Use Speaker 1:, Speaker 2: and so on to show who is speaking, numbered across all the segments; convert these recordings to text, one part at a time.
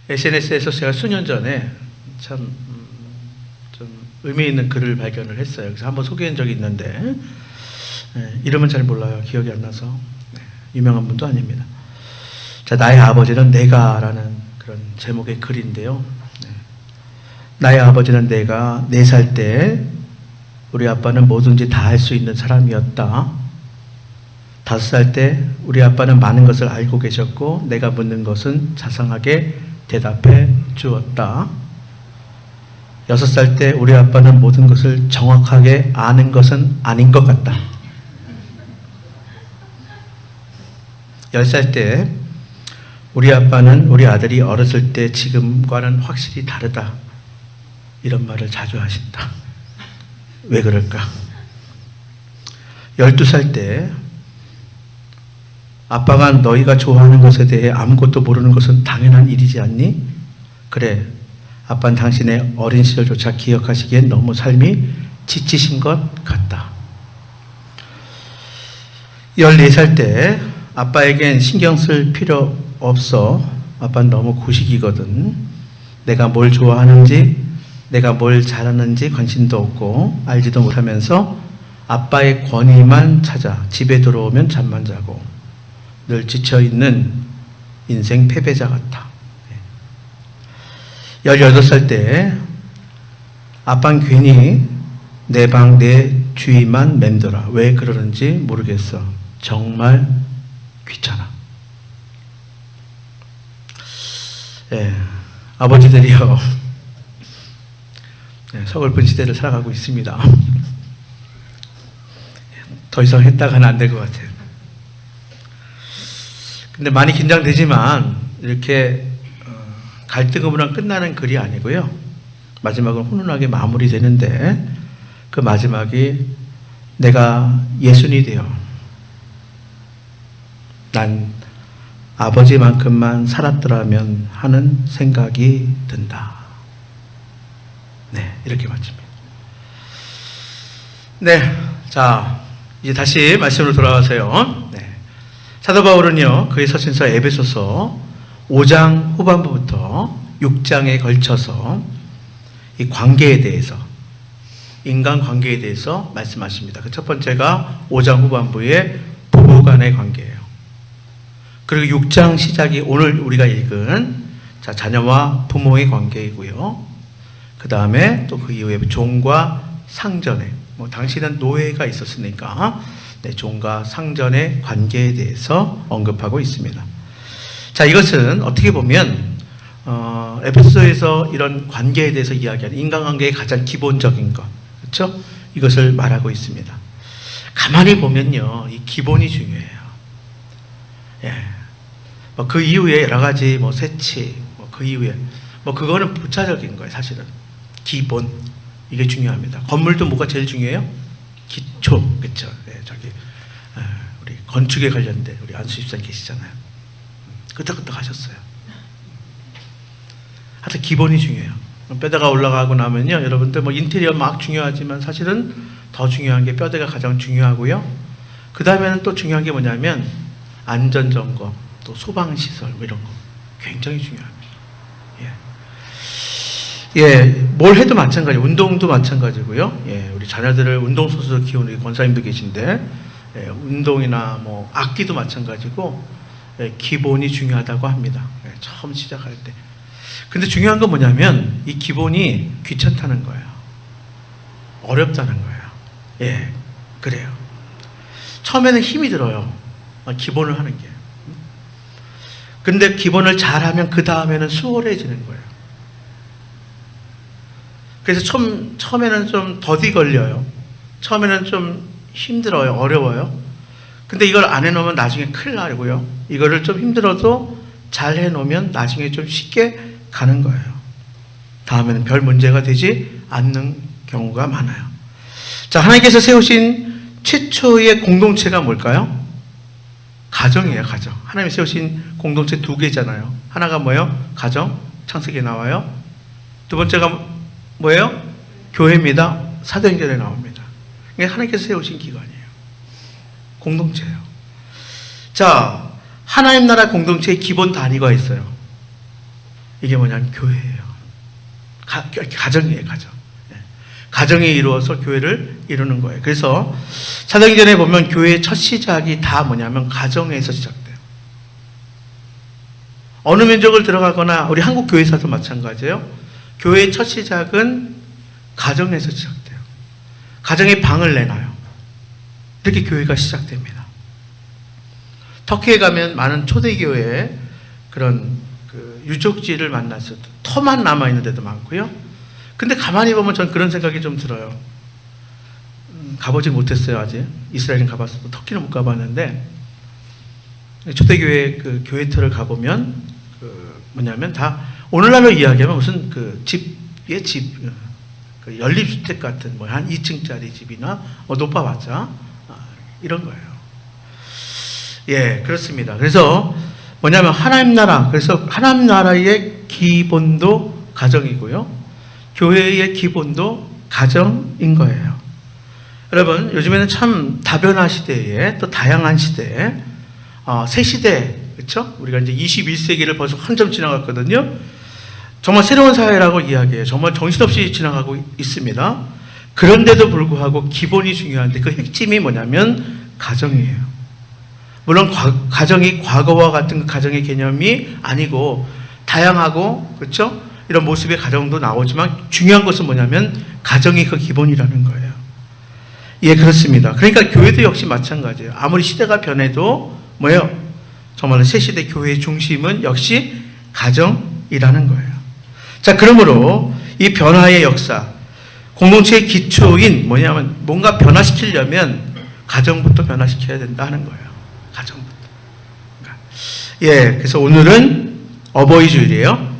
Speaker 1: SNS에서 제가 수년 전에 참 좀 의미 있는 글을 발견을 했어요. 그래서 한번 소개한 적이 있는데 이름은 잘 몰라요. 기억이 안 나서. 유명한 분도 아닙니다. 자, 나의 아버지는 내가라는 그런 제목의 글인데요. 나의 아버지는 내가 4살 때 우리 아빠는 뭐든지 다 할 수 있는 사람이었다. 5살 때 우리 아빠는 많은 것을 알고 계셨고 내가 묻는 것은 자상하게 대답해 주었다. 6살 때 우리 아빠는 모든 것을 정확하게 아는 것은 아닌 것 같다. 10살 때 우리 아빠는 우리 아들이 어렸을 때 지금과는 확실히 다르다. 이런 말을 자주 하신다. 왜 그럴까? 12살 때 아빠가 너희가 좋아하는 것에 대해 아무것도 모르는 것은 당연한 일이지 않니? 그래, 아빠는 당신의 어린 시절조차 기억하시기엔 너무 삶이 지치신 것 같다. 14살 때 아빠에겐 신경 쓸 필요 없어. 아빠는 너무 구식이거든. 내가 뭘 좋아하는지, 내가 뭘 잘하는지 관심도 없고 알지도 못하면서 아빠의 권위만 찾아 집에 들어오면 잠만 자고 늘 지쳐있는 인생 패배자 같아. 18살 때 아빠는 괜히 내 방, 내 주위만 맴돌아. 왜 그러는지 모르겠어. 정말 귀찮아. 아버지들이요. 서글픈 시대를 살아가고 있습니다. 더 이상 했다가는 안 될 것 같아요. 근데 많이 긴장되지만 이렇게 갈등으로만 끝나는 글이 아니고요. 마지막은 훈훈하게 마무리되는데 그 마지막이 내가 예순이 되어 난 아버지만큼만 살았더라면 하는 생각이 든다. 네, 이렇게 마칩니다. 네, 자 이제 다시 말씀으로 돌아가세요. 네. 사도 바울은요 그의 서신서 에베소서 5장 후반부부터 6장에 걸쳐서 이 관계에 대해서, 인간 관계에 대해서 말씀하십니다. 그 첫 번째가 5장 후반부의 부부 간의 관계예요. 그리고 6장 시작이 오늘 우리가 읽은 자녀와 부모의 관계이고요. 그 다음에 또 그 이후에 종과 상전의, 당시는 노예가 있었으니까 종과 상전의 관계에 대해서 언급하고 있습니다. 자, 이것은 어떻게 보면 에베소에서 이런 관계에 대해서 이야기하는 인간관계의 가장 기본적인 것, 그렇죠? 이것을 말하고 있습니다. 가만히 보면요, 이 기본이 중요해요. 그 이후에 여러 가지 세치, 그 이후에 그거는 부차적인 거예요, 사실은. 기본, 이게 중요합니다. 건물도 뭐가 제일 중요해요? 기초, 그렇죠? 우리 건축에 관련된 우리 안수 집사님 계시잖아요. 끄덕끄덕 하셨어요. 하여튼 기본이 중요해요. 뼈대가 올라가고 나면요, 여러분들 인테리어 막 중요하지만 사실은 더 중요한 게 뼈대가 가장 중요하고요. 그 다음에는 또 중요한 게 뭐냐면 안전점검, 또 소방시설 이런 거 굉장히 중요합니다. 뭘 해도 마찬가지, 운동도 마찬가지고요. 우리 자녀들을 운동선수로 키우는 권사님도 계신데 운동이나 악기도 마찬가지고 기본이 중요하다고 합니다. 처음 시작할 때. 근데 중요한 건 뭐냐면 이 기본이 귀찮다는 거예요. 어렵다는 거예요. 그래요. 처음에는 힘이 들어요. 기본을 하는 게. 근데 기본을 잘하면 그 다음에는 수월해지는 거예요. 그래서 처음에는 좀 더디 걸려요. 처음에는 좀 힘들어요. 어려워요. 근데 이걸 안 해놓으면 나중에 큰일 나고요. 이거를 좀 힘들어도 잘 해놓으면 나중에 좀 쉽게 가는 거예요. 다음에는 별 문제가 되지 않는 경우가 많아요. 자, 하나님께서 세우신 최초의 공동체가 뭘까요? 가정이에요, 가정. 하나님이 세우신 공동체 2개잖아요. 하나가 뭐예요? 가정, 창세기에 나와요. 두 번째가 뭐예요? 교회입니다. 사도행전에 나옵니다. 이게 하나님께서 세우신 기관이에요. 공동체예요. 자, 하나님 나라 공동체의 기본 단위가 있어요. 이게 뭐냐면 교회예요. 가정이에요, 가정. 가정이 이루어서 교회를 이루는 거예요. 그래서 사도행전에 보면 교회의 첫 시작이 다 뭐냐면 가정에서 시작돼요. 어느 민족을 들어가거나 우리 한국 교회사도 마찬가지예요. 교회의 첫 시작은 가정에서 시작돼요. 가정에 방을 내놔요. 이렇게 교회가 시작됩니다. 터키에 가면 많은 초대교회에 그런 유적지를 만났어도 터만 남아있는 데도 많고요. 근데 가만히 보면 전 그런 생각이 좀 들어요. 가보지 못했어요, 아직. 이스라엘은 가봤어도 터키는 못 가봤는데, 초대교회 그 교회터를 가보면, 뭐냐면 다, 오늘날로 이야기하면 무슨 집에 연립주택 같은, 한 2층짜리 집이나, 높아봤자, 이런 거예요. 예, 그렇습니다. 그래서 뭐냐면 하나님 나라, 그래서 하나님 나라의 기본도 가정이고요. 교회의 기본도 가정인 거예요. 여러분, 요즘에는 참 다변화 시대에 또 다양한 시대에 새 시대, 그렇죠? 우리가 이제 21세기를 벌써 한참 지나갔거든요. 정말 새로운 사회라고 이야기해요. 정말 정신없이 지나가고 있습니다. 그런데도 불구하고 기본이 중요한데 그 핵심이 뭐냐면 가정이에요. 물론 가정이 과거와 같은 그 가정의 개념이 아니고 다양하고, 그렇죠? 이런 모습의 가정도 나오지만 중요한 것은 뭐냐면 가정이 그 기본이라는 거예요. 예, 그렇습니다. 그러니까 교회도 역시 마찬가지예요. 아무리 시대가 변해도 뭐예요? 정말로 새 시대 교회의 중심은 역시 가정이라는 거예요. 자, 그러므로 이 변화의 역사, 공동체의 기초인 뭐냐면 뭔가 변화시키려면 가정부터 변화시켜야 된다 하는 거예요. 가정부터. 예, 그래서 오늘은 어버이 주일이에요.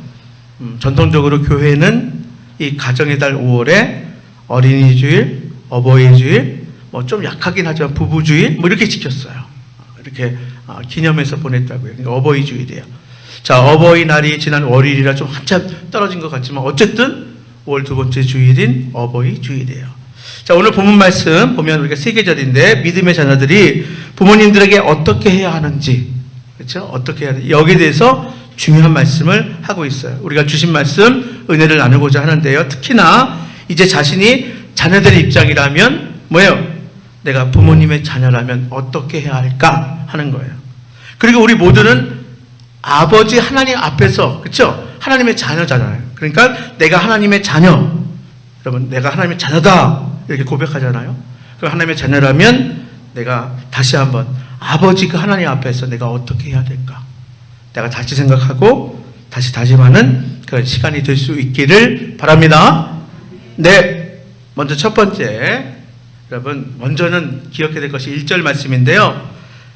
Speaker 1: 전통적으로 교회는 이 가정의 달 5월에 어린이 주일, 어버이 주일, 뭐 좀 약하긴 하지만 부부 주일, 뭐 이렇게 지켰어요. 이렇게 기념해서 보냈다고요. 그러니까 어버이 주일이에요. 자, 어버이날이 지난 월요일이라 좀 한참 떨어진 것 같지만 어쨌든 5월 두 번째 주일인 어버이 주일이에요. 자, 오늘 본문 말씀 보면 우리가 세계절인데 믿음의 자녀들이 부모님들에게 어떻게 해야 하는지, 그렇죠? 어떻게 해야 돼? 여기에 대해서 중요한 말씀을 하고 있어요. 우리가 주신 말씀 은혜를 나누고자 하는데요. 특히나 이제 자신이 자녀들의 입장이라면 뭐예요? 내가 부모님의 자녀라면 어떻게 해야 할까 하는 거예요. 그리고 우리 모두는 아버지 하나님 앞에서, 그렇죠? 하나님의 자녀잖아요. 그러니까 내가 하나님의 자녀, 여러분 내가 하나님의 자녀다 이렇게 고백하잖아요. 그 하나님의 자녀라면 내가 다시 한번 아버지 그 하나님 앞에서 내가 어떻게 해야 될까? 내가 다시 생각하고 다시 다짐하는 그런 시간이 될 수 있기를 바랍니다. 네, 먼저 첫 번째, 여러분 먼저는 기억해야 될 것이 1절 말씀인데요.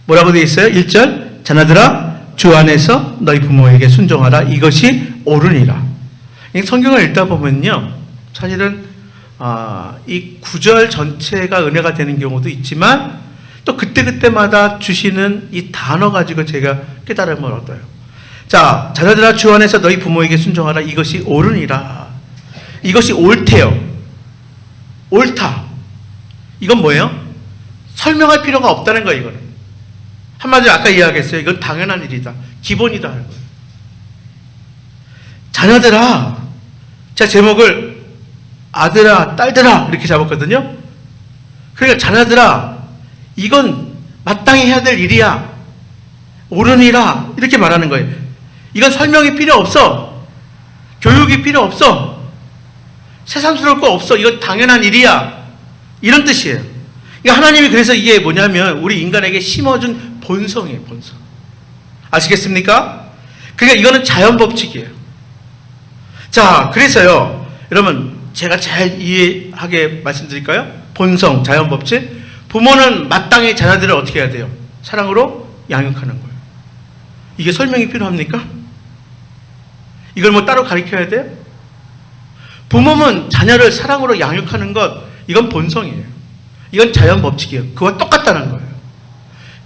Speaker 1: 뭐라고 되어 있어요? 1절, 자녀들아 주 안에서 너희 부모에게 순종하라. 이것이 옳으니라. 성경을 읽다 보면요, 사실은 이 9절 전체가 은혜가 되는 경우도 있지만 또 그때그때마다 주시는 이 단어 가지고 제가 깨달음을 얻어요. 자, 자녀들아 주 안에서 너희 부모에게 순종하라. 이것이 옳으니라. 이것이 옳대요. 옳다. 이건 뭐예요? 설명할 필요가 없다는 거예요. 이거는 한마디로 아까 이야기했어요. 이건 당연한 일이다. 기본이다 하는 거예요. 자녀들아, 제가 제목을 아들아 딸들아 이렇게 잡았거든요. 그러니까 자녀들아, 이건 마땅히 해야 될 일이야. 옳으니라. 이렇게 말하는 거예요. 이건 설명이 필요 없어. 교육이 필요 없어. 새삼스러울 거 없어. 이건 당연한 일이야. 이런 뜻이에요. 그러니까 하나님이 그래서 이게 뭐냐면 우리 인간에게 심어준 본성이에요. 본성. 아시겠습니까? 그러니까 이거는 자연 법칙이에요. 자, 그래서요, 여러분 제가 잘 이해하게 말씀드릴까요? 본성, 자연 법칙. 부모는 마땅히 자녀들을 어떻게 해야 돼요? 사랑으로 양육하는 거예요. 이게 설명이 필요합니까? 이걸 뭐 따로 가르쳐야 돼요? 부모는 자녀를 사랑으로 양육하는 것, 이건 본성이에요. 이건 자연 법칙이에요. 그와 똑같다는 거예요.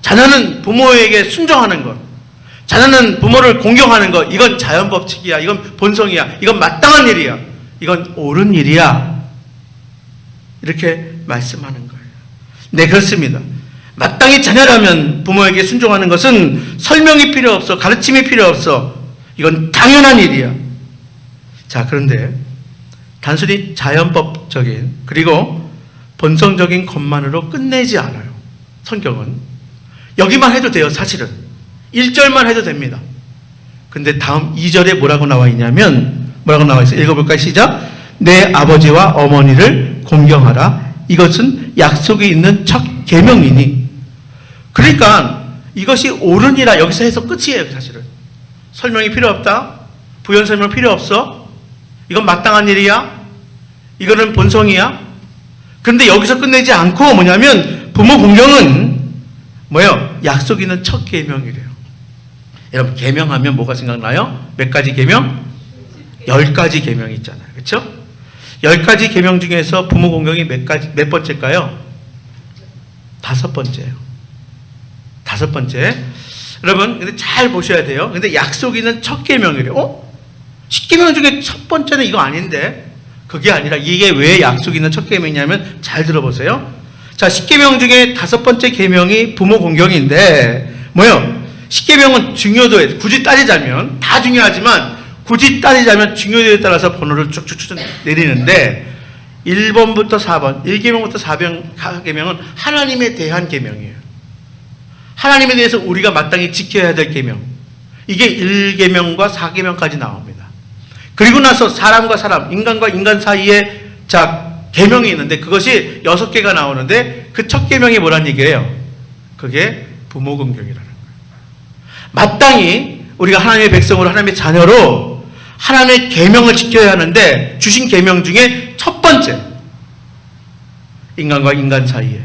Speaker 1: 자녀는 부모에게 순종하는 것, 자녀는 부모를 공경하는 것, 이건 자연 법칙이야. 이건 본성이야. 이건 마땅한 일이야. 이건 옳은 일이야. 이렇게 말씀하는 거예요. 네, 그렇습니다. 마땅히 자녀라면 부모에게 순종하는 것은 설명이 필요 없어. 가르침이 필요 없어. 이건 당연한 일이야. 자, 그런데 단순히 자연법적인 그리고 본성적인 것만으로 끝내지 않아요. 성경은 여기만 해도 돼요. 사실은 1절만 해도 됩니다. 근데 다음 2절에 뭐라고 나와 있냐면, 뭐라고 나와 있어요? 읽어볼까요? 시작. 내 아버지와 어머니를 공경하라. 이것은 약속이 있는 첫 계명이니. 그러니까 이것이 옳으니라 여기서 해서 끝이에요. 사실은 설명이 필요 없다. 부연 설명 필요 없어. 이건 마땅한 일이야. 이거는 본성이야. 그런데 여기서 끝내지 않고 뭐냐면 부모 공경은 뭐예요? 약속 있는 첫 계명이래요. 여러분, 계명하면 뭐가 생각나요? 몇 가지 계명? 10가지 계명이 있잖아요. 그렇죠? 10가지 계명 중에서 부모 공경이 몇 번째일까요? 5번째예요. 5번째. 여러분, 근데 잘 보셔야 돼요. 근데 약속 있는 첫 계명이래요. 10계명 중에 첫 번째는 이거 아닌데? 그게 아니라 이게 왜 약속 있는 첫 계명이냐면 잘 들어보세요. 자, 10계명 중에 5번째 계명이 부모 공경인데 뭐예요? 10계명은 중요도에 굳이 따지자면 다 중요하지만 굳이 따지자면 중요도에 따라서 번호를 쭉쭉쭉 내리는데 1번부터 4번, 1계명부터 4계명은 하나님에 대한 계명이에요. 하나님에 대해서 우리가 마땅히 지켜야 될 계명. 이게 1계명과 4계명까지 나옵니다. 그리고 나서 사람과 사람, 인간과 인간 사이에 계명이 있는데 그것이 6개가 나오는데 그 첫 계명이 뭐란 얘기예요? 그게 부모 공경이라는 거예요. 마땅히 우리가 하나님의 백성으로 하나님의 자녀로 하나님의 계명을 지켜야 하는데 주신 계명 중에 첫 번째, 인간과 인간 사이에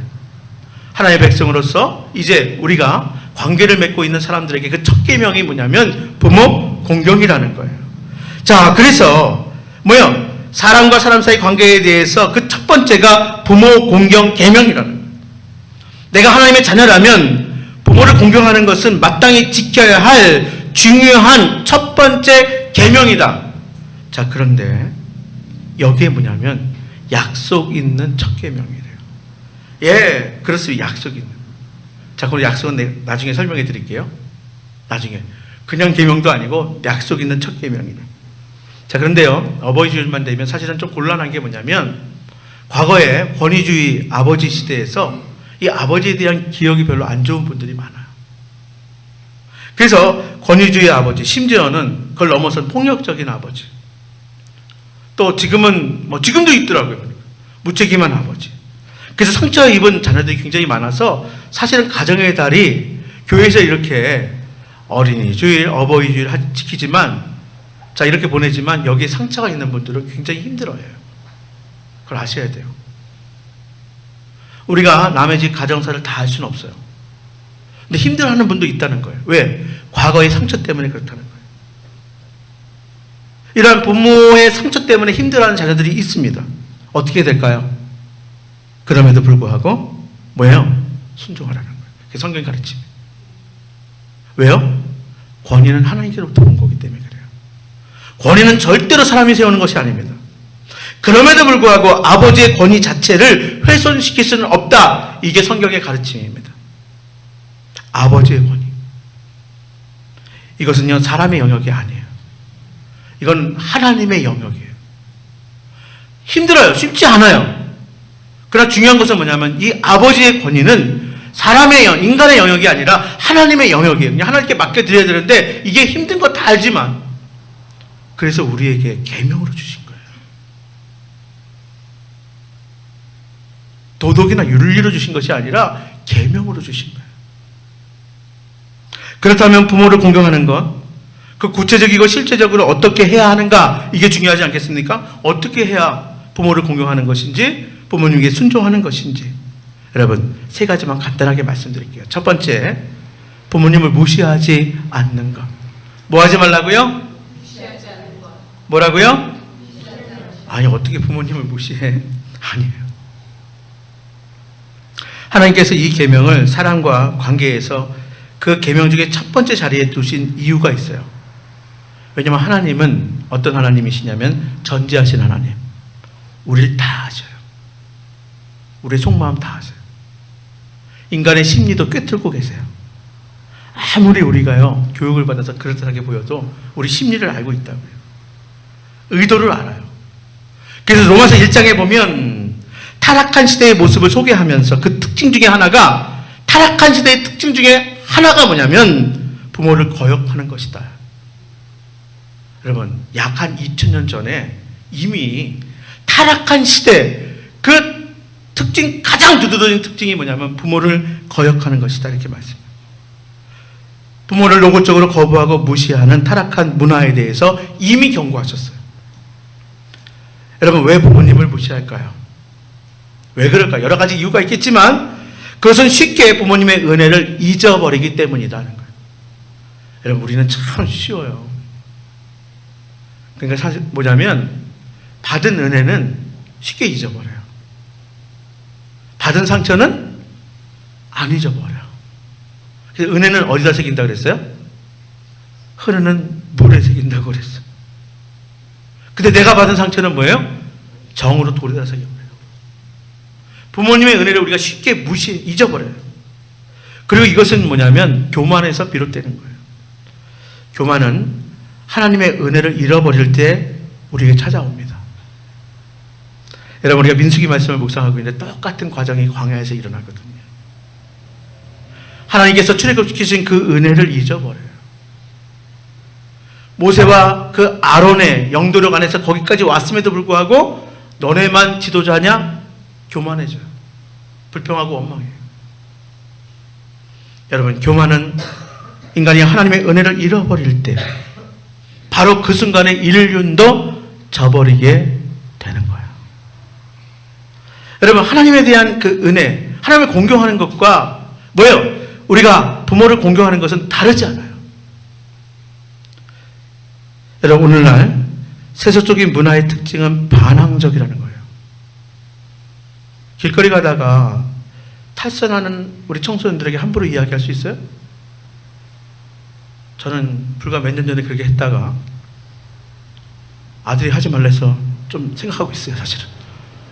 Speaker 1: 하나님의 백성으로서 이제 우리가 관계를 맺고 있는 사람들에게 그 첫 계명이 뭐냐면 부모 공경이라는 거예요. 자, 그래서 뭐요? 사람과 사람 사이 관계에 대해서 그 첫 번째가 부모 공경 계명이라는 거예요. 내가 하나님의 자녀라면 부모를 공경하는 것은 마땅히 지켜야 할 중요한 첫 번째 계명이다. 자, 그런데 여기에 뭐냐면 약속 있는 첫 계명이래요. 예, 그렇습니다. 약속 있는. 자, 그럼 약속은 나중에 설명해 드릴게요. 나중에. 그냥 계명도 아니고 약속 있는 첫 계명이래. 자, 그런데요, 어버이 주일만 되면 사실은 좀 곤란한 게 뭐냐면 과거에 권위주의 아버지 시대에서 이 아버지에 대한 기억이 별로 안 좋은 분들이 많아요. 그래서 권위주의 아버지, 심지어는 그걸 넘어선 폭력적인 아버지. 또 지금은 지금도 있더라고요. 무책임한 아버지. 그래서 상처 입은 자녀들이 굉장히 많아서 사실은 가정의 달이 교회에서 이렇게 어린이 주일, 어버이 주일 지키지만 자, 이렇게 보내지만 여기에 상처가 있는 분들은 굉장히 힘들어요. 그걸 아셔야 돼요. 우리가 남의 집 가정사를 다 할 수는 없어요. 근데 힘들어하는 분도 있다는 거예요. 왜? 과거의 상처 때문에 그렇다는 거예요. 이러한 부모의 상처 때문에 힘들어하는 자녀들이 있습니다. 어떻게 될까요? 그럼에도 불구하고 뭐예요? 순종하라는 거예요. 그게 성경 가르침이에요. 왜요? 권위는 하나님께로부터 온 거기 때문에 그래요. 권위는 절대로 사람이 세우는 것이 아닙니다. 그럼에도 불구하고 아버지의 권위 자체를 훼손시킬 수는 없다. 이게 성경의 가르침입니다. 아버지의 권위. 이것은요, 사람의 영역이 아니에요. 이건 하나님의 영역이에요. 힘들어요. 쉽지 않아요. 그러나 중요한 것은 뭐냐면 이 아버지의 권위는 사람의 인간의 영역이 아니라 하나님의 영역이에요. 그냥 하나님께 맡겨드려야 되는데 이게 힘든 거 다 알지만 그래서 우리에게 계명으로 주신 거예요. 도덕이나 윤리로 주신 것이 아니라 계명으로 주신 거예요. 그렇다면 부모를 공경하는 것, 그 구체적이고 실제적으로 어떻게 해야 하는가, 이게 중요하지 않겠습니까? 어떻게 해야 부모를 공경하는 것인지, 부모님에게 순종하는 것인지, 여러분 3가지만 간단하게 말씀드릴게요. 첫 번째, 부모님을 무시하지 않는 것. 뭐 하지 말라고요? 무시하지 않는 것. 뭐라고요? 아니, 어떻게 부모님을 무시해? 아니에요. 하나님께서 이 계명을 사람과 관계에서 그 계명 중에 첫 번째 자리에 두신 이유가 있어요. 왜냐하면 하나님은 어떤 하나님이시냐면 전지하신 하나님. 우리를 다 아셔요. 우리의 속마음 다 아세요. 인간의 심리도 꿰뚫고 계세요. 아무리 우리가요 교육을 받아서 그럴듯하게 보여도 우리 심리를 알고 있다고요. 의도를 알아요. 그래서 로마서 1장에 보면 타락한 시대의 모습을 소개하면서 그 특징 중에 하나가, 타락한 시대의 특징 중에 하나가 뭐냐면 부모를 거역하는 것이다. 여러분, 약 한 2000년 전에 이미 타락한 시대 그 특징, 가장 두드러진 특징이 뭐냐면 부모를 거역하는 것이다, 이렇게 말씀합니다. 부모를 노골적으로 거부하고 무시하는 타락한 문화에 대해서 이미 경고하셨어요. 여러분, 왜 부모님을 무시할까요? 왜 그럴까요? 여러 가지 이유가 있겠지만 그것은 쉽게 부모님의 은혜를 잊어버리기 때문이라는 거예요. 여러분, 우리는 참 쉬워요. 그러니까 사실 뭐냐면 받은 은혜는 쉽게 잊어버려요. 받은 상처는 안 잊어버려요. 그래서 은혜는 어디다 새긴다고 그랬어요? 흐르는 물에 새긴다고 그랬어요. 근데 내가 받은 상처는 뭐예요? 정으로 돌에다 새겨버려요. 부모님의 은혜를 우리가 쉽게 잊어버려요. 그리고 이것은 뭐냐면 교만에서 비롯되는 거예요. 교만은 하나님의 은혜를 잃어버릴 때 우리에게 찾아옵니다. 여러분, 우리가 민수기 말씀을 묵상하고 있는데 똑같은 과정이 광야에서 일어나거든요. 하나님께서 출애굽시키신 그 은혜를 잊어버려요. 모세와 그 아론의 영도력 안에서 거기까지 왔음에도 불구하고 너네만 지도자냐? 교만해져요. 불평하고 원망해요. 여러분, 교만은 인간이 하나님의 은혜를 잃어버릴 때 바로 그 순간에 인륜도 저버리게 되는 거예요. 여러분, 하나님에 대한 그 은혜, 하나님을 공경하는 것과 뭐예요? 우리가 부모를 공경하는 것은 다르지 않아요. 여러분, 오늘날 세속적인 문화의 특징은 반항적이라는 거예요. 길거리 가다가 탈선하는 우리 청소년들에게 함부로 이야기할 수 있어요? 저는 불과 몇 년 전에 그렇게 했다가 아들이 하지 말래서 좀 생각하고 있어요, 사실은.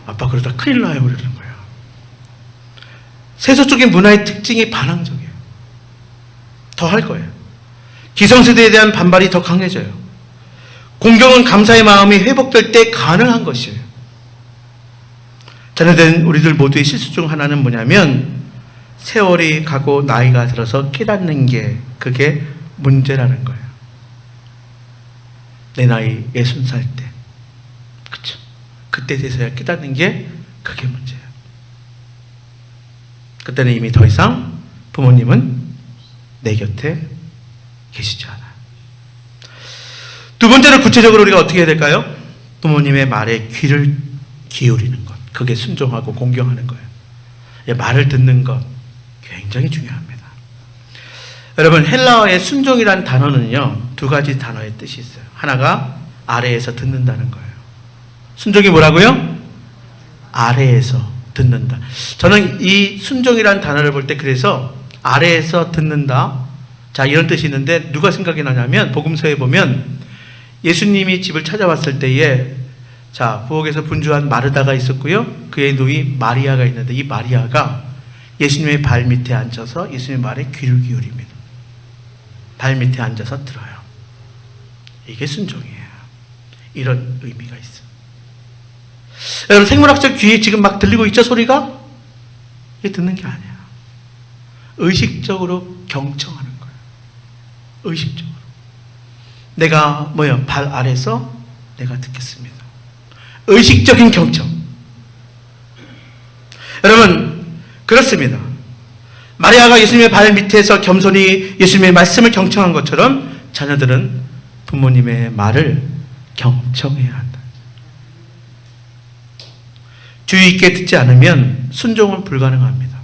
Speaker 1: 아빠 그러다 큰일 나요, 그러는 거예요. 세속적인 문화의 특징이 반항적이에요. 더 할 거예요. 기성세대에 대한 반발이 더 강해져요. 공경은 감사의 마음이 회복될 때 가능한 것이에요. 자녀된 우리들 모두의 실수 중 하나는 뭐냐면 세월이 가고 나이가 들어서 깨닫는 게 그게 문제라는 거예요. 내 나이 60살 때, 그쵸? 그때 돼서야 깨닫는 게 그게 문제예요. 그때는 이미 더 이상 부모님은 내 곁에 계시지 않아요. 두 번째로 구체적으로 우리가 어떻게 해야 될까요? 부모님의 말에 귀를 기울이는 것, 그게 순종하고 공경하는 거예요. 말을 듣는 것 굉장히 중요합니다. 여러분, 헬라어의 순종이란 단어는요, 두 가지 단어의 뜻이 있어요. 하나가 아래에서 듣는다는 거예요. 순종이 뭐라고요? 아래에서 듣는다. 저는 이 순종이란 단어를 볼 때 그래서 아래에서 듣는다, 자, 이런 뜻이 있는데 누가 생각이 나냐면 복음서에 보면 예수님이 집을 찾아왔을 때에 자, 부엌에서 분주한 마르다가 있었고요, 그의 누이 마리아가 있는데 이 마리아가 예수님의 발 밑에 앉아서 예수님의 말에 귀를 기울입니다. 발 밑에 앉아서 들어요. 이게 순종이에요. 이런 의미가 있어요. 여러분, 생물학적 귀에 지금 막 들리고 있죠, 소리가? 이게 듣는 게 아니야. 의식적으로 경청하는 거예요. 의식적으로. 내가 뭐예요? 발 아래서 내가 듣겠습니다. 의식적인 경청. 여러분, 그렇습니다. 마리아가 예수님의 발 밑에서 겸손히 예수님의 말씀을 경청한 것처럼 자녀들은 부모님의 말을 경청해야 한다. 주의 있게 듣지 않으면 순종은 불가능합니다.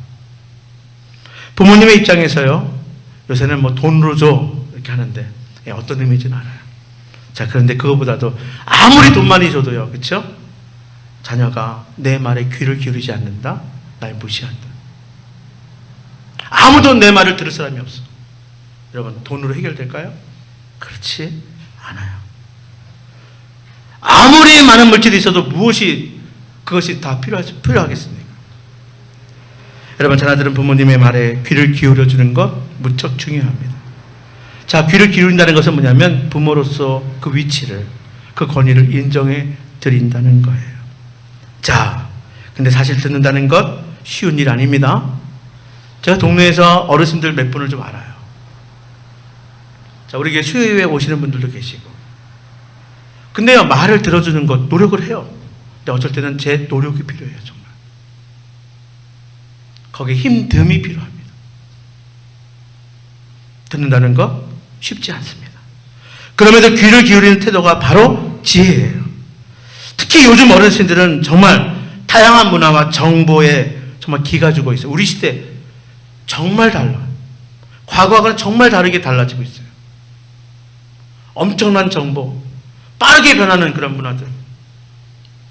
Speaker 1: 부모님의 입장에서요, 요새는 뭐 돈으로 줘 이렇게 하는데 어떤 의미인지는 알아요. 자, 그런데 그거보다도 아무리 돈 많이 줘도요, 그렇죠? 자녀가 내 말에 귀를 기울이지 않는다, 날 무시한다. 아무도 내 말을 들을 사람이 없어. 여러분, 돈으로 해결될까요? 그렇지 않아요. 아무리 많은 물질이 있어도 그것이 다 필요하겠습니까? 여러분, 자녀들은 부모님의 말에 귀를 기울여주는 것 무척 중요합니다. 자, 귀를 기울인다는 것은 뭐냐면 부모로서 그 위치를, 그 그 권위를 인정해 드린다는 거예요. 자, 근데 사실 듣는다는 것 쉬운 일 아닙니다. 제가 동네에서 어르신들 몇 분을 좀 알아요. 자, 우리 교회 수요일에 오시는 분들도 계시고. 근데요, 말을 들어주는 것 노력을 해요. 근데 어쩔 때는 제 노력이 필요해요, 정말. 거기에 힘듦이 필요합니다. 듣는다는 것 쉽지 않습니다. 그럼에도 귀를 기울이는 태도가 바로 지혜예요. 특히 요즘 어르신들은 정말 다양한 문화와 정보에 정말 기가 죽어 있어요. 우리 시대 정말 달라요. 과거와는 정말 다르게 달라지고 있어요. 엄청난 정보, 빠르게 변하는 그런 문화들.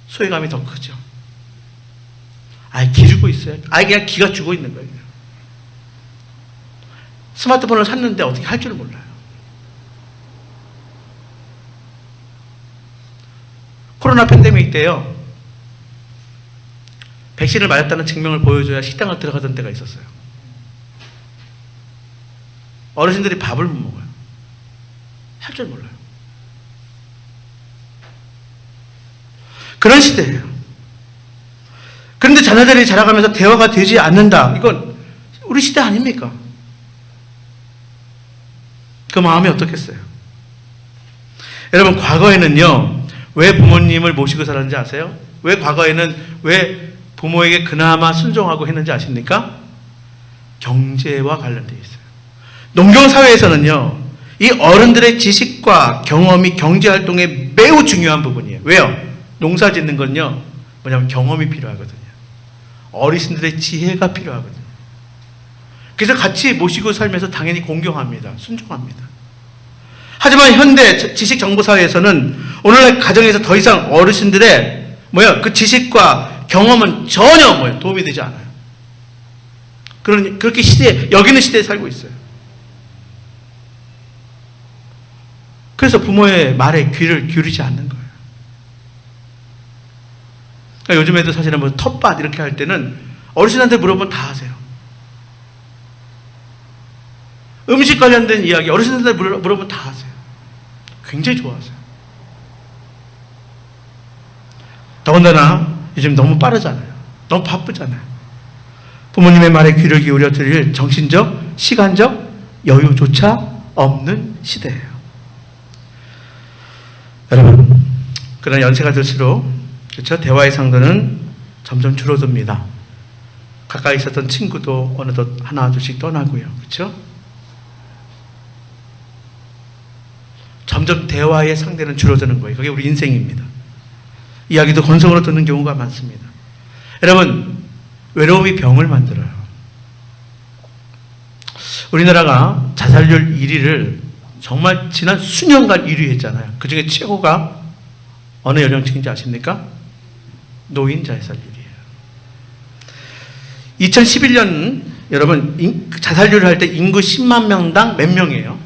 Speaker 1: 소외감이 더 크죠. 아예 기르고 있어요. 아예 그냥 기가 죽어 있는 거예요. 스마트폰을 샀는데 어떻게 할 줄을 몰라요. 코로나 팬데믹 때요, 백신을 맞았다는 증명을 보여줘야 식당을 들어가던 때가 있었어요. 어르신들이 밥을 못 먹어요. 할 줄 몰라요. 그런 시대예요. 그런데 자녀들이 자라가면서 대화가 되지 않는다. 이건 우리 시대 아닙니까? 그 마음이 어떻겠어요? 여러분, 과거에는요, 왜 부모님을 모시고 살았는지 아세요? 왜 과거에는 왜 부모에게 그나마 순종하고 했는지 아십니까? 경제와 관련되어 있어요. 농경사회에서는요, 이 어른들의 지식과 경험이 경제활동에 매우 중요한 부분이에요. 왜요? 농사 짓는 건요, 뭐냐면 경험이 필요하거든요. 어르신들의 지혜가 필요하거든요. 그래서 같이 모시고 살면서 당연히 공경합니다. 순종합니다. 하지만 현대 지식정보사회에서는 오늘날 가정에서 더 이상 어르신들의 그 지식과 경험은 전혀 도움이 되지 않아요. 그렇게 여기는 시대에 살고 있어요. 그래서 부모의 말에 귀를 기울이지 않는 거예요. 그러니까 요즘에도 사실은 텃밭 이렇게 할 때는 어르신한테 물어보면 다 하세요. 음식 관련된 이야기 어르신한테 물어보면 다 하세요. 굉장히 좋아하세요. 더군다나 요즘 너무 빠르잖아요. 너무 바쁘잖아요. 부모님의 말에 귀를 기울여 드릴 정신적, 시간적 여유조차 없는 시대예요. 여러분, 그러나 연세가 들수록 그렇죠? 대화의 상도는 점점 줄어듭니다. 가까이 있었던 친구도 어느덧 하나 둘씩 떠나고요. 그렇죠? 점점 대화의 상대는 줄어드는 거예요. 그게 우리 인생입니다. 이야기도 건성으로 듣는 경우가 많습니다. 여러분, 외로움이 병을 만들어요. 우리나라가 자살률 1위를 정말 지난 수년간 1위 했잖아요. 그 중에 최고가 어느 연령층인지 아십니까? 노인 자살률이에요. 2011년 여러분 자살률을 할 때 인구 10만 명당 몇 명이에요?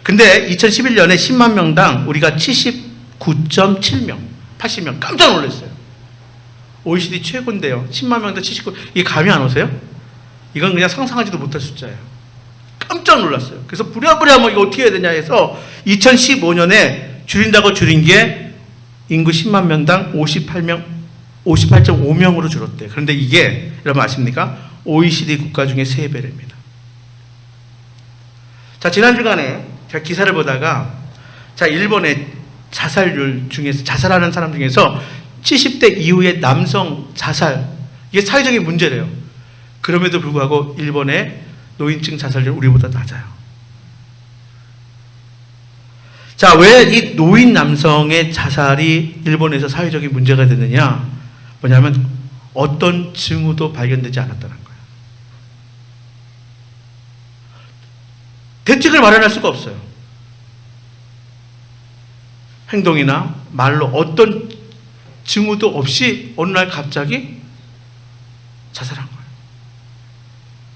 Speaker 1: 근데 2011년에 10만 명당 우리가 79.7명, 80명. 깜짝 놀랐어요. OECD 최고인데요. 10만 명당 79. 이게 감이 안 오세요? 이건 그냥 상상하지도 못할 숫자예요. 깜짝 놀랐어요. 그래서 부랴부랴 이거 어떻게 해야 되냐 해서 2015년에 줄인다고 줄인 게 인구 10만 명당 58.5명으로 줄었대요. 그런데 이게 여러분 아십니까? OECD 국가 중에 3배랍니다. 자, 지난 주간에 제가 기사를 보다가 자, 일본의 자살률 중에서 자살하는 사람 중에서 70대 이후의 남성 자살, 이게 사회적인 문제래요. 그럼에도 불구하고 일본의 노인층 자살률 우리보다 낮아요. 자, 왜 이 노인 남성의 자살이 일본에서 사회적인 문제가 되느냐? 뭐냐면 어떤 징후도 발견되지 않았다는 거예요. 대책을 마련할 수가 없어요. 행동이나 말로 어떤 징후도 없이 어느 날 갑자기 자살한 거예요.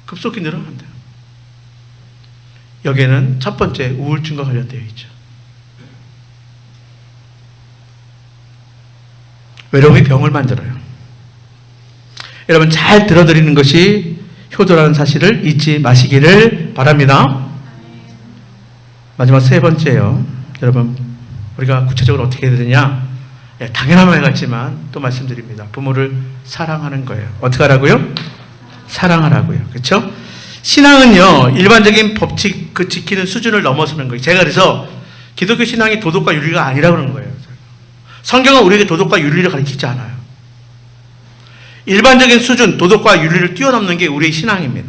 Speaker 1: 급속히 늘어난대요. 여기에는 첫 번째 우울증과 관련되어 있죠. 외로움이 병을 만들어요. 여러분 잘 들어드리는 것이 효도라는 사실을 잊지 마시기를 바랍니다. 마지막 세 번째요. 여러분 우리가 구체적으로 어떻게 해야 되냐? 당연한 말 같지만 또 말씀드립니다. 부모를 사랑하는 거예요. 어떻게 하라고요? 사랑하라고요. 그렇죠? 신앙은요, 일반적인 법칙 그 지키는 수준을 넘어서는 거예요. 제가 그래서 기독교 신앙이 도덕과 윤리가 아니라고 그러는 거예요. 성경은 우리에게 도덕과 윤리를 가르치지 않아요. 일반적인 수준, 도덕과 윤리를 뛰어넘는 게 우리의 신앙입니다.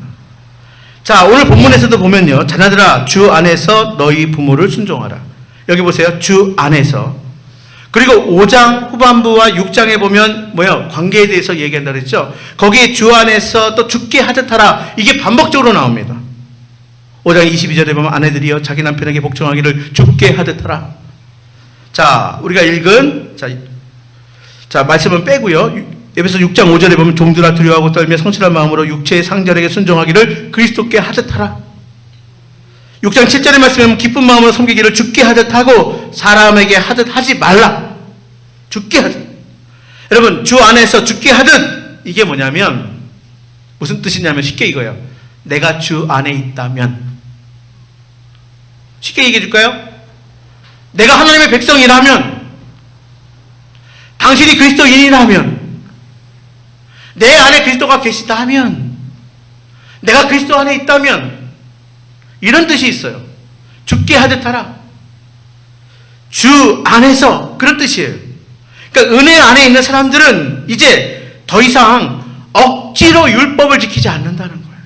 Speaker 1: 자, 오늘 본문에서도 보면요, 자녀들아 주 안에서 너희 부모를 순종하라. 여기 보세요. 주 안에서. 그리고 5장 후반부와 6장에 보면 뭐요? 관계에 대해서 얘기한다 그랬죠? 거기에 주 안에서 또 죽게 하듯 하라. 이게 반복적으로 나옵니다. 5장 22절에 보면 아내들이여 자기 남편에게 복종하기를 죽게 하듯 하라. 자, 우리가 읽은 자 말씀은 빼고요. 에베소 6장 5절에 보면 종들아 두려워하고 떨며 성실한 마음으로 육체의 상전에게 순종하기를 그리스도께 하듯 하라. 6장 7절의 말씀에 기쁜 마음으로 섬기기를 죽게 하듯 하고 사람에게 하듯 하지 말라. 죽게 하듯. 여러분, 주 안에서 죽게 하듯, 이게 뭐냐면 무슨 뜻이냐면 쉽게 이거예요. 내가 주 안에 있다면. 쉽게 얘기해 줄까요? 내가 하나님의 백성이라면, 당신이 그리스도인이라면, 내 안에 그리스도가 계시다면, 내가 그리스도 안에 있다면, 이런 뜻이 있어요. 죽게 하듯 하라. 주 안에서, 그런 뜻이에요. 그러니까 은혜 안에 있는 사람들은 이제 더 이상 억지로 율법을 지키지 않는다는 거예요.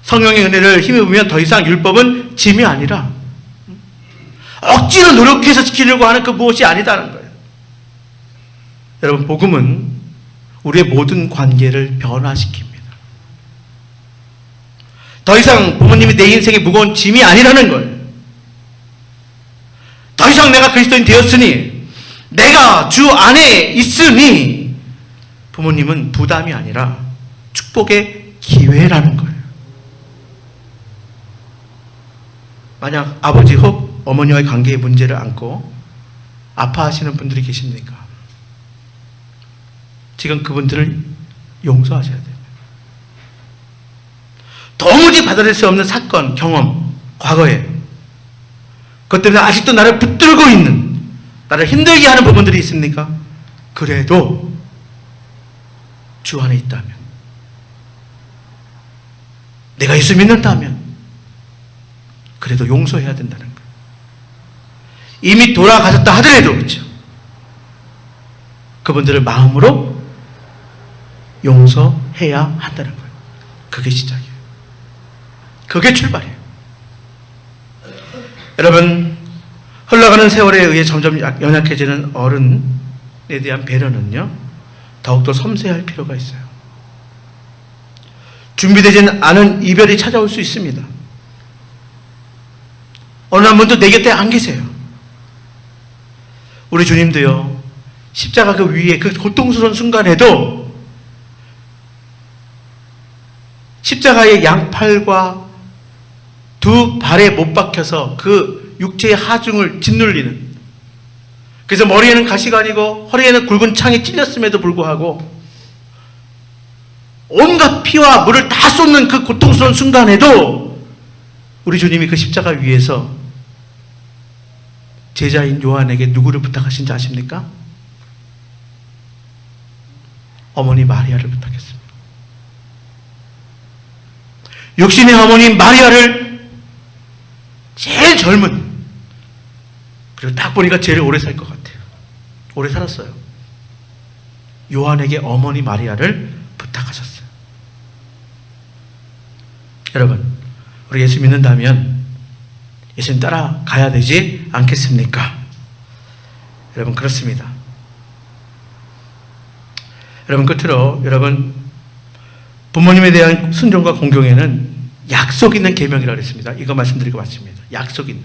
Speaker 1: 성령의 은혜를 힘입으면 더 이상 율법은 짐이 아니라 억지로 노력해서 지키려고 하는 그 무엇이 아니다는 거예요. 여러분, 복음은 우리의 모든 관계를 변화시킵니다. 더 이상 부모님이 내 인생의 무거운 짐이 아니라는 거예요. 더 이상 내가 그리스도인 되었으니, 내가 주 안에 있으니 부모님은 부담이 아니라 축복의 기회라는 거예요. 만약 아버지 혹 어머니와의 관계의 문제를 안고 아파하시는 분들이 계십니까? 지금 그분들을 용서하셔야 돼요. 도무지 받아들일 수 없는 사건, 경험, 과거에 그것 때문에 아직도 나를 붙들고 있는, 나를 힘들게 하는 부분들이 있습니까? 그래도 주 안에 있다면, 내가 예수 믿는다면 그래도 용서해야 된다는 거예요. 이미 돌아가셨다 하더라도 그렇죠. 그분들을 마음으로 용서해야 한다는 거예요. 그게 시작이에요. 그게 출발이에요. 여러분, 흘러가는 세월에 의해 점점 연약해지는 어른에 대한 배려는요, 더욱더 섬세할 필요가 있어요. 준비되지 않은 이별이 찾아올 수 있습니다. 어느 한 분도 내 곁에 안 계세요. 우리 주님도요, 십자가 그 위에 그 고통스러운 순간에도 십자가의 양팔과 두 발에 못 박혀서 그 육체의 하중을 짓눌리는, 그래서 머리에는 가시가 아니고 허리에는 굵은 창이 찔렸음에도 불구하고 온갖 피와 물을 다 쏟는 그 고통스러운 순간에도 우리 주님이 그 십자가 위에서 제자인 요한에게 누구를 부탁하신지 아십니까? 어머니 마리아를 부탁했습니다. 육신의 어머니 마리아를, 제일 젊은, 그리고 딱 보니까 제일 오래 살 것 같아요. 오래 살았어요. 요한에게 어머니 마리아를 부탁하셨어요. 여러분, 우리 예수 믿는다면 예수님 따라가야 되지 않겠습니까? 여러분, 그렇습니다. 여러분, 끝으로 여러분, 부모님에 대한 순종과 공경에는 약속 있는 계명이라고 했습니다. 이거 말씀드리고 마칩니다. 약속 있는.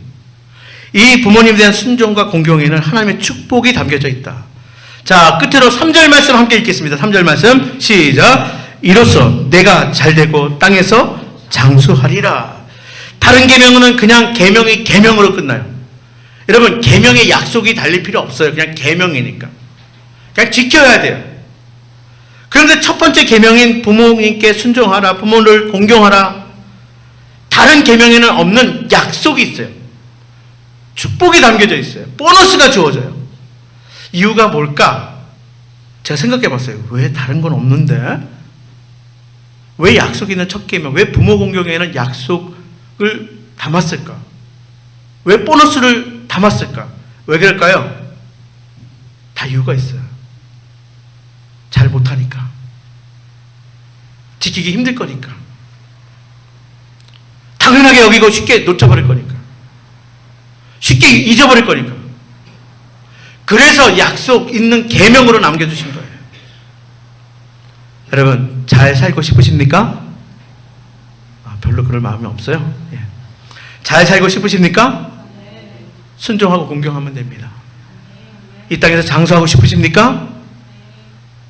Speaker 1: 이 부모님에 대한 순종과 공경에는 하나님의 축복이 담겨져 있다. 자, 끝으로 3절 말씀 함께 읽겠습니다. 3절 말씀 시작. 이로써 내가 잘되고 땅에서 장수하리라. 다른 계명은 그냥 계명이 계명으로 끝나요. 여러분, 계명에 약속이 달릴 필요 없어요. 그냥 계명이니까. 그냥 지켜야 돼요. 그런데 첫 번째 계명인 부모님께 순종하라, 부모를 공경하라, 다른 계명에는 없는 약속이 있어요. 축복이 담겨져 있어요. 보너스가 주어져요. 이유가 뭘까? 제가 생각해 봤어요. 왜 다른 건 없는데? 왜 약속이 있는 첫 계명, 왜 부모 공경에는 약속을 담았을까? 왜 보너스를 담았을까? 왜 그럴까요? 다 이유가 있어요. 잘 못하니까. 지키기 힘들 거니까. 당연하게 여기고 쉽게 놓쳐버릴 거니까. 쉽게 잊어버릴 거니까. 그래서 약속 있는 계명으로 남겨주신 거예요. 여러분, 잘 살고 싶으십니까? 별로 그럴 마음이 없어요. 예. 잘 살고 싶으십니까? 순종하고 공경하면 됩니다. 이 땅에서 장수하고 싶으십니까?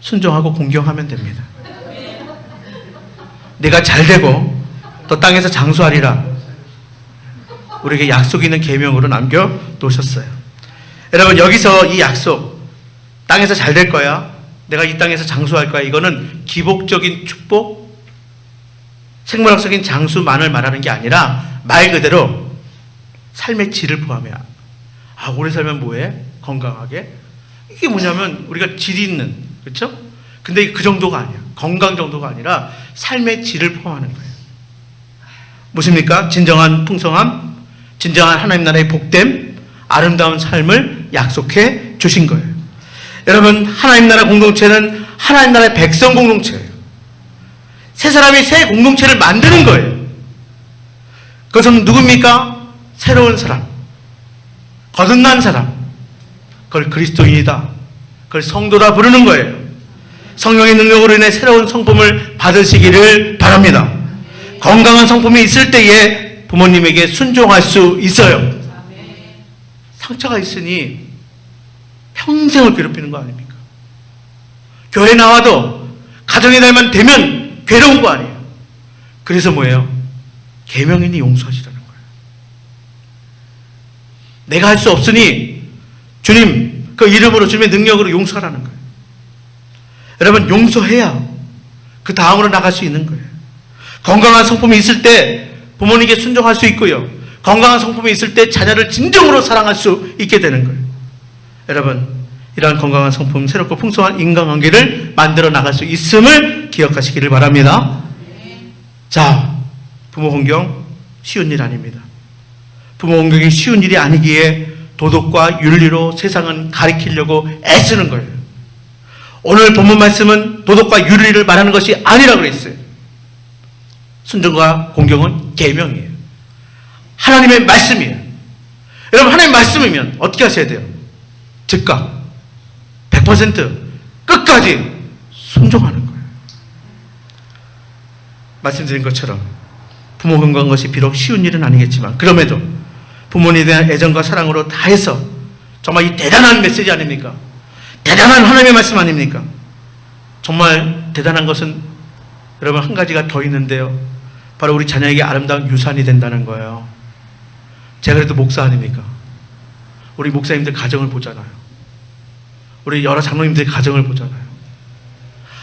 Speaker 1: 순종하고 공경하면 됩니다. 내가 잘 되고 또 땅에서 장수하리라. 우리에게 약속 있는 계명으로 남겨 놓으셨어요. 여러분, 여기서 이 약속, 땅에서 잘 될 거야, 내가 이 땅에서 장수할 거야, 이거는 기복적인 축복, 생물학적인 장수만을 말하는 게 아니라 말 그대로 삶의 질을 포함해. 오래 살면 뭐해? 건강하게. 이게 뭐냐면 우리가 질이 있는, 그렇죠? 근데 그 정도가 아니야. 건강 정도가 아니라 삶의 질을 포함하는 거예요. 무엇입니까? 진정한 풍성함, 진정한 하나님 나라의 복됨, 아름다운 삶을 약속해 주신 거예요. 여러분, 하나님 나라 공동체는 하나님 나라의 백성 공동체예요. 세 사람이 새 공동체를 만드는 거예요. 그것은 누굽니까? 새로운 사람, 거듭난 사람, 그걸 그리스도인이다, 그걸 성도다 부르는 거예요. 성령의 능력으로 인해 새로운 성품을 받으시기를 바랍니다. 건강한 성품이 있을 때에 부모님에게 순종할 수 있어요. 상처가 있으니 평생을 괴롭히는 거 아닙니까? 교회 나와도 가정의 날만 되면 괴로운 거 아니에요. 그래서 뭐예요? 계명이니 용서하시라는 거예요. 내가 할 수 없으니 주님 그 이름으로, 주님의 능력으로 용서하라는 거예요. 여러분, 용서해야 그 다음으로 나갈 수 있는 거예요. 건강한 성품이 있을 때 부모님께 순종할 수 있고요, 건강한 성품이 있을 때 자녀를 진정으로 사랑할 수 있게 되는 거예요. 여러분, 이러한 건강한 성품, 새롭고 풍성한 인간관계를 만들어 나갈 수 있음을 기억하시기를 바랍니다. 자, 부모 공경 쉬운 일 아닙니다. 부모 공경이 쉬운 일이 아니기에 도덕과 윤리로 세상은 가리키려고 애쓰는 거예요. 오늘 본문 말씀은 도덕과 윤리를 말하는 것이 아니라고 그랬어요. 순종과 공경은 계명이에요. 하나님의 말씀이에요. 여러분, 하나님의 말씀이면 어떻게 하셔야 돼요? 즉각 100% 끝까지 순종하는 거예요. 말씀드린 것처럼 부모 건강한 것이 비록 쉬운 일은 아니겠지만, 그럼에도 부모님에 대한 애정과 사랑으로 다해서 정말 이 대단한 메시지 아닙니까? 대단한 하나님의 말씀 아닙니까? 정말 대단한 것은 여러분 한 가지가 더 있는데요, 바로 우리 자녀에게 아름다운 유산이 된다는 거예요. 제가 그래도 목사 아닙니까? 우리 목사님들 가정을 보잖아요. 우리 여러 장로님들 가정을 보잖아요.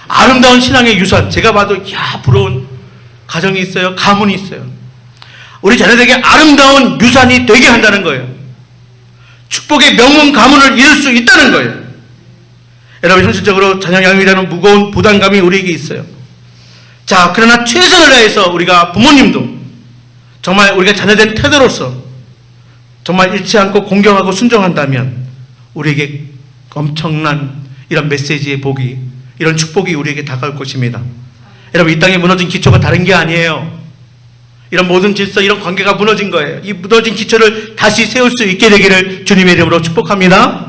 Speaker 1: 아름다운 신앙의 유산, 제가 봐도 부러운 가정이 있어요. 가문이 있어요. 우리 자녀들에게 아름다운 유산이 되게 한다는 거예요. 축복의 명문 가문을 이룰 수 있다는 거예요. 여러분, 현실적으로 자녀 양육이라는 무거운 부담감이 우리에게 있어요. 자, 그러나 최선을 다해서 우리가 부모님도 정말 우리가 자녀된 태도로서 정말 잃지 않고 공경하고 순종한다면 우리에게 엄청난 이런 메시지의 복이, 이런 축복이 우리에게 다가올 것입니다. 여러분, 이 땅에 무너진 기초가 다른 게 아니에요. 이런 모든 질서, 이런 관계가 무너진 거예요. 이 무너진 기초를 다시 세울 수 있게 되기를 주님의 이름으로 축복합니다.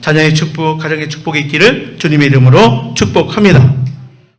Speaker 1: 자녀의 축복, 가정의 축복이 있기를 주님의 이름으로 축복합니다.